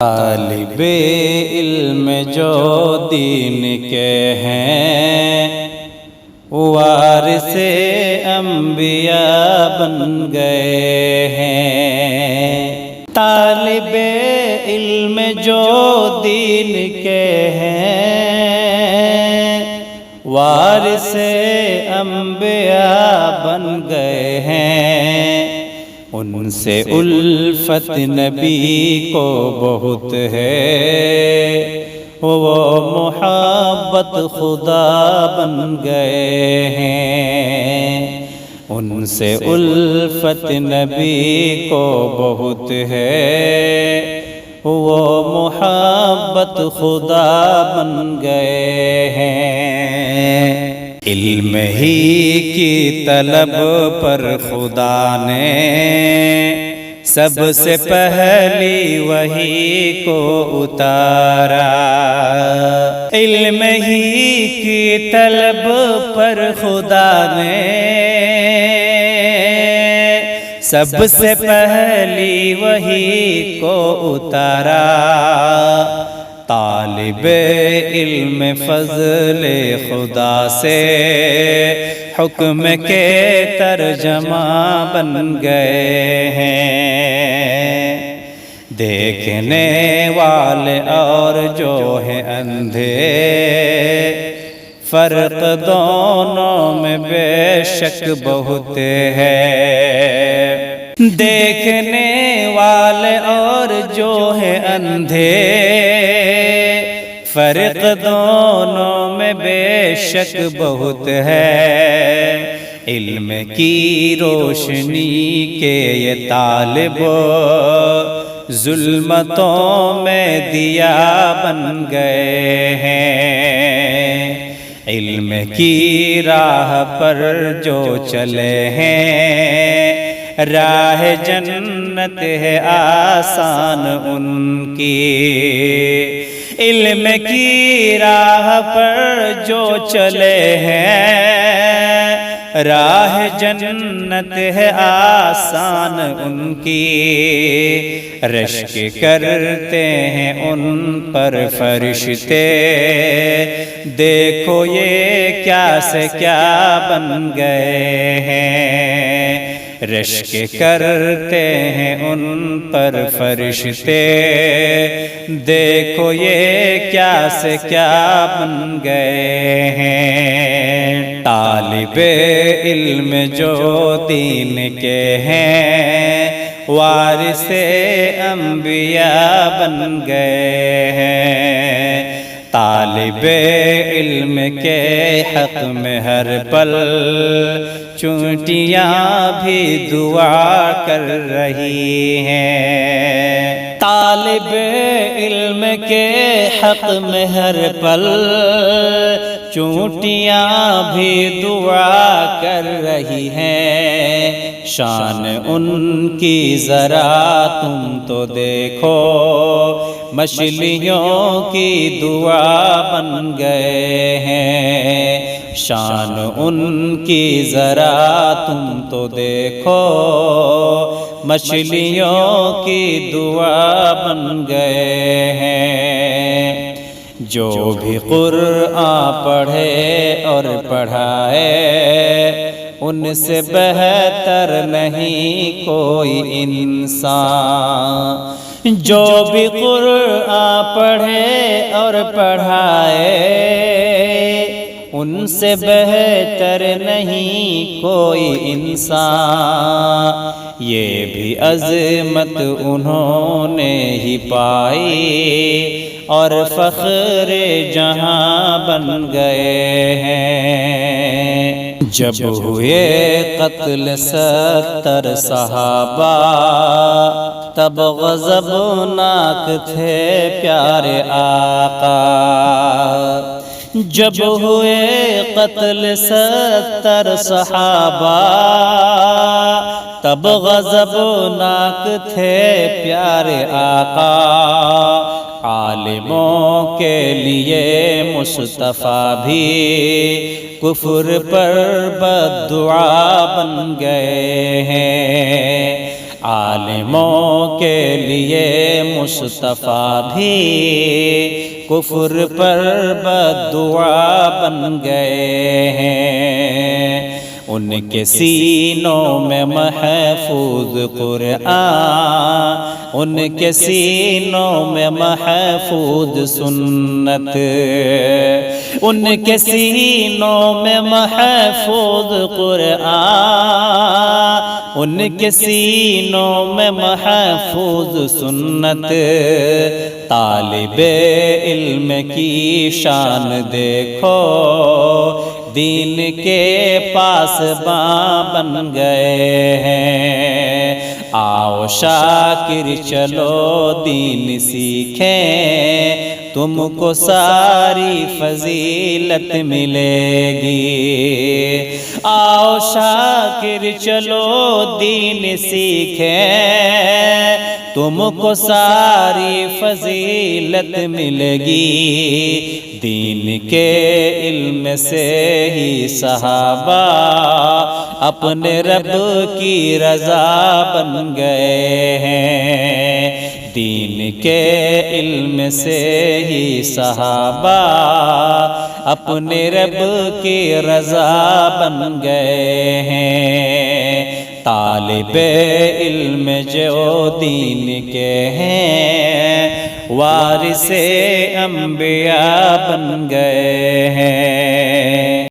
طالب علم جو دین کے ہیں وارث انبیاء بن گئے ہیں۔ طالب علم جو دین کے ہیں وارث انبیاء بن گئے ہیں۔ ان سے الفت نبی کو بہت ہے، وہ محبت خدا بن گئے ہیں۔ ان سے الفت نبی کو بہت ہے، وہ محبت خدا بن گئے ہیں۔ علم ہی کی طلب پر خدا نے سب سے پہلی وحی کو اتارا۔ علم ہی کی طلب پر خدا نے سب سے پہلی وحی کو اتارا۔ طالب علم فضل خدا سے حکم کے ترجمہ بن گئے ہیں۔ دیکھنے والے اور جو ہیں اندھے فرق دونوں میں بے شک بہت ہے۔ دیکھنے والے اور جو ہیں اندھے فرق دونوں میں بے شک بہت ہے۔ علم کی روشنی کے یہ طالب ظلمتوں میں دیا بن گئے ہیں۔ علم کی راہ پر جو چلے ہیں راہ جنت ہے آسان ان کی۔ علم کی راہ پر جو چلے ہیں راہ جنت ہے آسان ان کی۔ رشک کرتے ہیں ان پر فرشتے، دیکھو یہ کیا سے کیا بن گئے ہیں۔ رشک کرتے ہیں ان پر فرشتے، دیکھو یہ کیا سے کیا بن گئے ہیں۔ طالب علم جو دین کے ہیں وارث انبیاء بن گئے ہیں۔ طالب علم کے حق میں ہر پل چونٹیاں بھی دعا کر رہی ہیں۔ طالب علم کے حق میں ہر پل چونٹیاں بھی دعا کر رہی ہیں۔ شان ان کی ذرا تم تو دیکھو، مچھلیوں کی دعا بن گئے ہیں۔ شان ان کی ذرا تم تو دیکھو، مچھلیوں کی دعا بن گئے ہیں۔ جو بھی قرآن پڑھے اور پڑھائے ان سے بہتر نہیں کوئی انسان۔ جو بھی قرآن پڑھے اور پڑھائے ان سے بہتر نہیں کوئی انسان۔ یہ بھی عظمت انہوں نے ہی پائی اور فخر جہاں بن گئے ہیں۔ جب ہوئے قتل 70 صحابہ تب غضبناک تھے پیارے آقا۔ جب ہوئے قتل 70 صحابہ تب غضبناک تھے پیارے آقا۔ عالموں کے لیے مصطفیٰ بھی کفر پر بد دعا بن گئے ہیں۔ عالموں کے لیے مصطفیٰ بھی کفر پر بددعا بن گئے ہیں، ان کے سینوں میں محفوظ قرآن، ان کے سینوں میں محفوظ سنت، ان کے سینوں میں محفوظ قرآن، ان کے سینوں میں محفوظ سنت۔ طالب علم کی شان دیکھو، دین کے پاسباں بن گئے ہیں۔ آؤ شاکر چلو دین سیکھیں، تم کو ساری فضیلت ملے گی۔ آؤ شاکر چلو دین سیکھیں، تم کو ساری فضیلت ملے گی۔ دین کے علم سے ہی صحابہ اپنے رب کی رضا بن گئے ہیں، دین کے علم سے ہی صحابہ اپنے رب کی رضا بن گئے ہیں۔ طالب علم جو دین کے ہیں، وارث انبیاء بن گئے ہیں۔